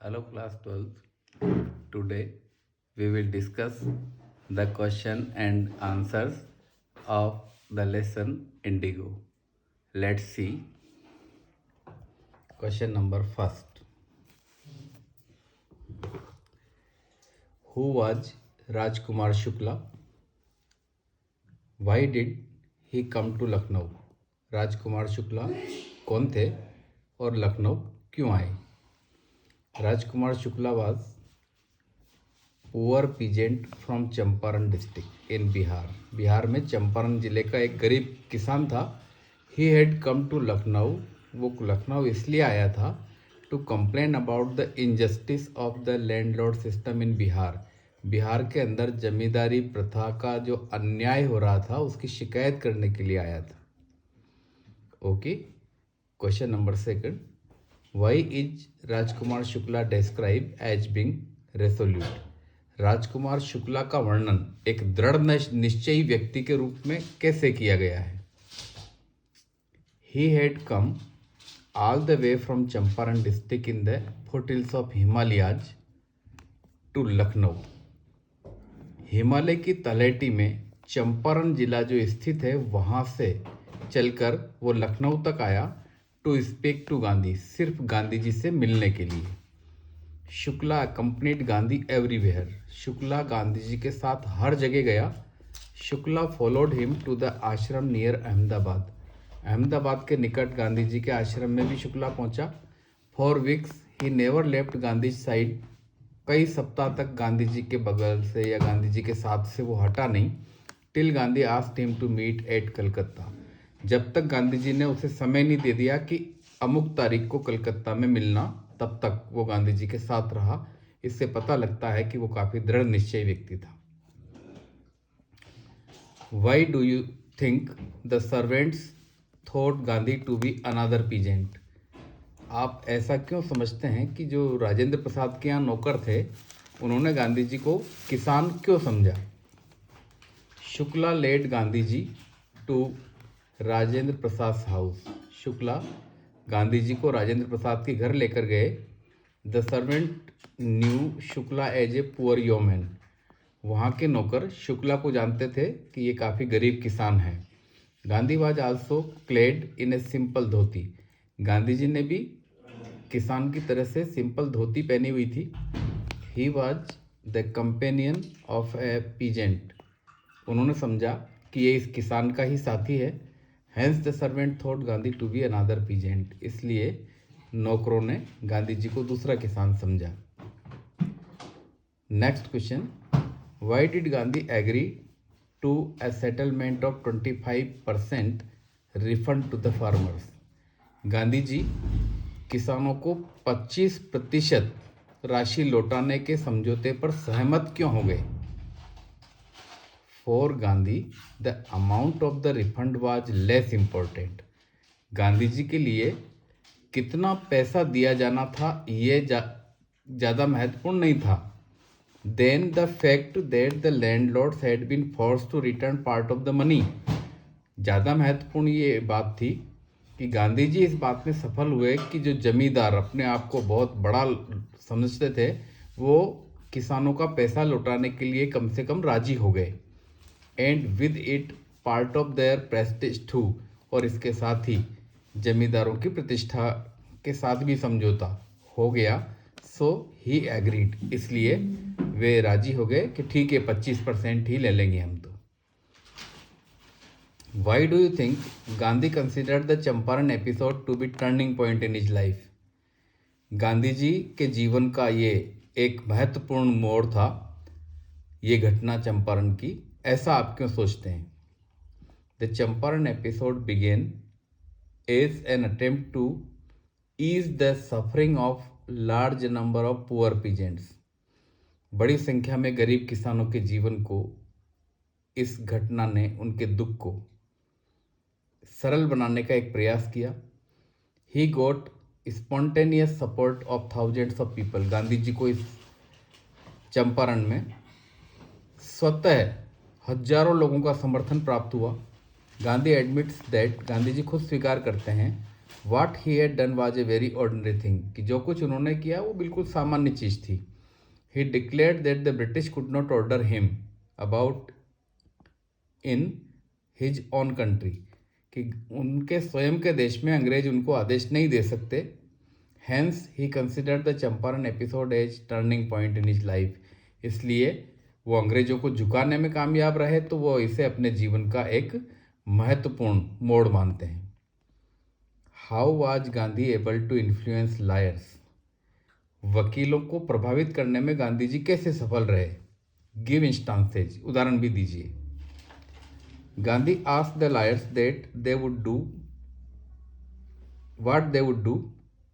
Hello class 12th. Today we will discuss the question and answers of the lesson Indigo. Let's see. Question number first. Who was Rajkumar Shukla? Why did he come to Lucknow? Rajkumar Shukla कौन थे और लखनऊ क्यों आए? Rajkumar Shukla was poor peasant from Champaran district in Bihar. Bihar में चंपारण जिले का एक गरीब किसान था. He had come to Lucknow. वो लखनऊ इसलिए आया था to complain about the injustice of the landlord system in Bihar. Bihar के अंदर जमींदारी प्रथा का जो अन्याय हो रहा था उसकी शिकायत करने के लिए आया था. Okay. Question number second. Why is Rajkumar Shukla describe as being resolute? Rajkumar Shukla का वर्णन एक दृढ़ निश्चयी व्यक्ति के रूप में कैसे किया गया है? He had come all the way from Champaran district in the foothills of Himalayas to Lucknow. Himalaya की तलहटी में चंपारण जिला जो स्थित है वहां से चलकर वो लखनऊ तक आया टू स्पीक टू गांधी. सिर्फ गांधी जी से मिलने के लिए. Shukla accompanied Gandhi everywhere. शुक्ला गांधी जी के साथ हर जगह गया. Shukla followed him to the ashram near Ahmedabad. Ahmedabad के निकट गांधी जी के आश्रम में भी शुक्ला पहुंचा. For weeks he never left Gandhi side. कई सप्ताह तक गांधी जी के बगल से या गांधी जी के साथ से वो हटा नहीं. Till Gandhi asked him to meet at Calcutta. जब तक गांधी जी ने उसे समय नहीं दे दिया कि अमुक तारीख को कलकत्ता में मिलना, तब तक वो गांधी जी के साथ रहा. इससे पता लगता है कि वो काफी दृढ़ निश्चयी व्यक्ति था. Why do you think the servants thought Gandhi to be another peasant? आप ऐसा क्यों समझते हैं कि जो राजेंद्र प्रसाद के यहाँ नौकर थे उन्होंने गांधी जी को किसान क्यों समझा? Shukla led Gandhi ji to Rajendra Prasad house. Shukla Gandhi ji को राजेंद्र प्रसाद के घर लेकर गए. The servant knew Shukla as a poor yeoman. वहाँ के नौकर शुक्ला को जानते थे कि ये काफ़ी गरीब किसान हैं. Gandhi was also clad in a simple dhoti. Gandhi ji ने भी किसान की तरह से सिंपल धोती पहनी हुई थी. He was the companion of A peasant. उन्होंने समझा कि ये इस किसान का ही साथी है. Hence the servant thought Gandhi to be another peasant. इसलिए नौकरों ने गांधी जी को दूसरा किसान समझा. Next question. Why did Gandhi agree to a settlement of 25% refund to the farmers? Gandhi ji किसानों को 25% राशि लौटाने के समझौते पर सहमत क्यों हो गए? For Gandhi the amount of the refund was less important. Gandhi ji के लिए कितना पैसा दिया जाना था ये ज़्यादा महत्वपूर्ण नहीं था. Then the fact that the landlords had been forced to return part of the money. ज़्यादा महत्वपूर्ण ये बात थी कि गांधी जी इस बात में सफल हुए कि जो जमींदार अपने आप को बहुत बड़ा समझते थे वो किसानों का पैसा लौटाने के लिए कम से कम राजी हो गए. And with it part of their prestige too. और इसके साथ ही जमींदारों की प्रतिष्ठा के साथ भी समझौता हो गया. सो ही एग्रीड. इसलिए वे राजी हो गए कि ठीक है 25% ही ले लेंगे हम तो. Why do you think Gandhi considered the Champaran episode to be turning point in his life? Gandhi ji के जीवन का ये एक महत्वपूर्ण मोड़ था ये घटना चंपारण की. ऐसा आप क्यों सोचते हैं? The Champaran episode began as an attempt to ease the suffering of large number of poor peasants. बड़ी संख्या में गरीब किसानों के जीवन को इस घटना ने उनके दुख को सरल बनाने का एक प्रयास किया. He got spontaneous support of thousands of people. Gandhi ji को इस चंपारण में स्वतः हजारों लोगों का समर्थन प्राप्त हुआ. Gandhi admits that. गांधी जी खुद स्वीकार करते हैं What he had done was a very ordinary thing, कि जो कुछ उन्होंने किया वो बिल्कुल सामान्य चीज़ थी. He declared that the British could not order him about in his own country, कि उनके स्वयं के देश में अंग्रेज उनको आदेश नहीं दे सकते. Hence he considered the Champaran episode as turning point in his life. इसलिए वो अंग्रेजों को झुकाने में कामयाब रहे तो वो इसे अपने जीवन का एक महत्वपूर्ण मोड़ मानते हैं. How was Gandhi able to influence lawyers. वकीलों को प्रभावित करने में गांधी जी कैसे सफल रहे. गिव इंस्टांसेज, उदाहरण भी दीजिए. Gandhi asked the lawyers that they would do what they would do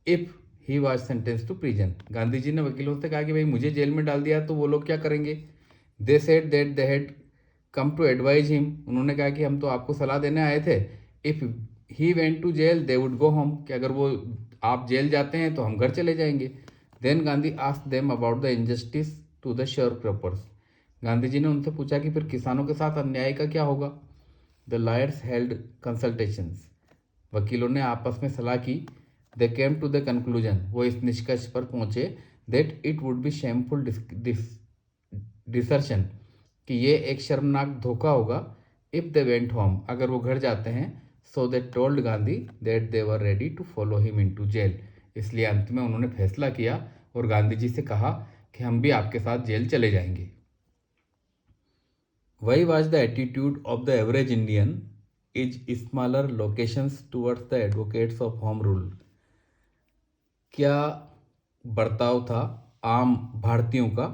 if he was sentence to prison. Gandhi ji ने वकीलों से कहा कि भाई मुझे जेल में डाल दिया तो वो लोग क्या करेंगे. They said that they had come to advise him. उन्होंने कहा कि हम तो आपको सलाह देने आए थे. If he went to jail they would go home, कि अगर वो आप जेल जाते हैं तो हम घर चले जाएंगे. Then Gandhi asked them about the injustice to the sharecroppers. Gandhi ji ने उनसे पूछा कि फिर किसानों के साथ अन्याय का क्या होगा. The lawyers held consultations. वकीलों ने आपस में सलाह की. दे केम टू द कंक्लूजन, वो इस निष्कर्ष पर पहुंचे that it would be shameful desertion, कि ये एक शर्मनाक धोखा होगा. इफ दे वेंट होम, अगर वो घर जाते हैं. So they told Gandhi that they were ready to follow him into jail. इसलिए अंत में उन्होंने फैसला किया और गांधी जी से कहा कि हम भी आपके साथ जेल चले जाएंगे. Why was the attitude of the average Indian is smaller locations towards the advocates of home rule. क्या बर्ताव था आम भारतीयों का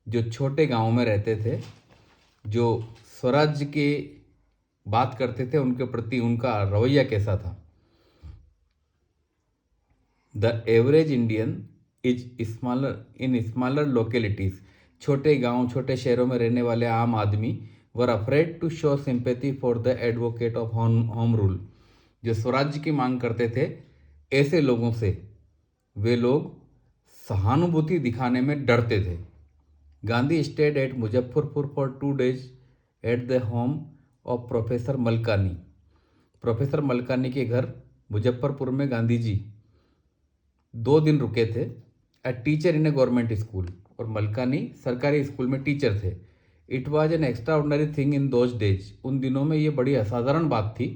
जो छोटे गांवों में रहते थे, जो स्वराज्य के बात करते थे, उनके प्रति उनका रवैया कैसा था. The average Indian is smaller localities. छोटे गांव, छोटे शहरों में रहने वाले आम आदमी were afraid to show sympathy for the advocate of home rule. जो स्वराज्य की मांग करते थे, ऐसे लोगों से वे लोग सहानुभूति दिखाने में डरते थे. Gandhi stayed at Muzaffarpur for 2 days at the home of professor Malkani. Professor Malkani के घर मुजफ्फरपुर में गांधी जी 2 दिन रुके थे. A teacher in a government school, और मलकानी सरकारी स्कूल में टीचर थे. It was an extraordinary thing in those days. उन दिनों में ये बड़ी असाधारण बात थी.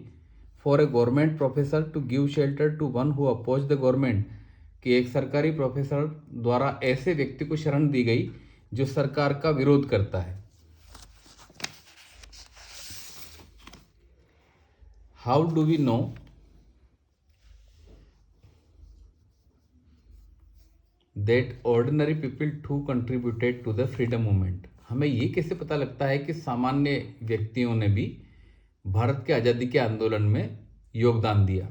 For a government professor to give shelter to one who oppose the government, कि एक सरकारी प्रोफेसर द्वारा ऐसे व्यक्ति को शरण दी गई जो सरकार का विरोध करता है. How do we know that ordinary people too contributed to the freedom movement. हमें ये कैसे पता लगता है कि सामान्य व्यक्तियों ने भी भारत के आज़ादी के आंदोलन में योगदान दिया.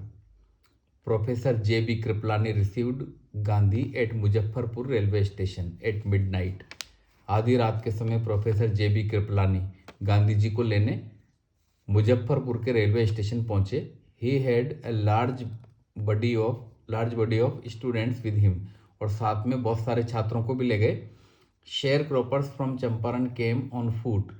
Professor J B. Kripalani received Gandhi at Muzaffarpur railway station at midnight. आधी रात के समय प्रोफेसर जे.बी. कृपलानी गांधी जी को लेने मुजफ्फरपुर के रेलवे स्टेशन पहुंचे. He had a large body of students with him, और साथ में बहुत सारे छात्रों को भी ले गए. Share croppers from Champaran came on foot.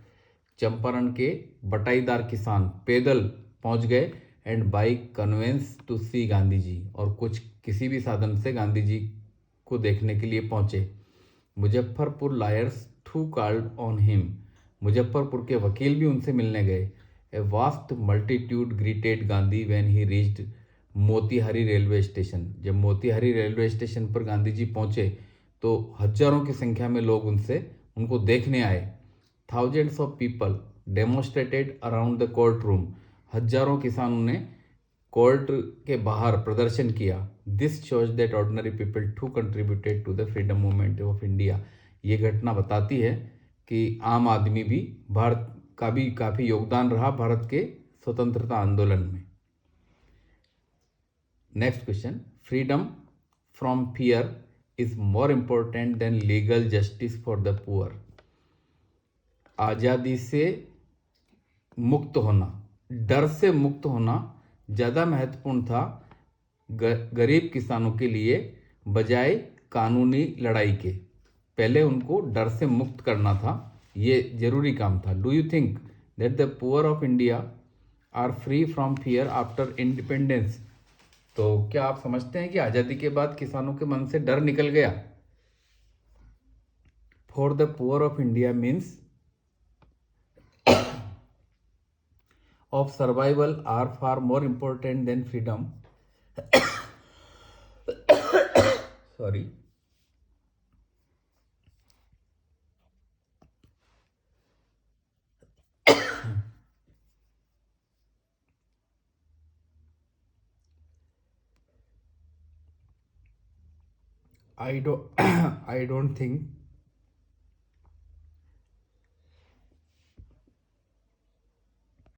Champaran के बटाईदार किसान पैदल पहुंच गए. एंड बाई कन्वेंस टू सी गांधी जी, और कुछ किसी भी साधन से गांधी जी को देखने के लिए पहुंचे. मुजफ्फरपुर लायर्स थू कॉल्ड ऑन हिम. मुजफ्फरपुर के वकील भी उनसे मिलने गए. A vast multitude greeted Gandhi when he reached Motihari railway station. जब मोतीहारी रेलवे स्टेशन पर गांधी जी पहुंचे तो हजारों की संख्या में लोग उनको देखने आए. Thousands of people demonstrated around the court room. हजारों किसानों ने कोर्ट के बाहर प्रदर्शन किया. This shows that ordinary people too contributed to the freedom movement of India. ये घटना बताती है कि आम आदमी भी भारत का भी काफ़ी योगदान रहा भारत के स्वतंत्रता आंदोलन में. Next question. Freedom from fear is more important then legal justice for the poor. आज़ादी से मुक्त होना, डर से मुक्त होना ज़्यादा महत्वपूर्ण था गरीब किसानों के लिए बजाय कानूनी लड़ाई के. पहले उनको डर से मुक्त करना था, ये जरूरी काम था. Do you think that the poor of India are free from fear after independence. तो क्या आप समझते हैं कि आज़ादी के बाद किसानों के मन से डर निकल गया? For the poor of India means of survival are far more important than freedom. Sorry. I don't I don't think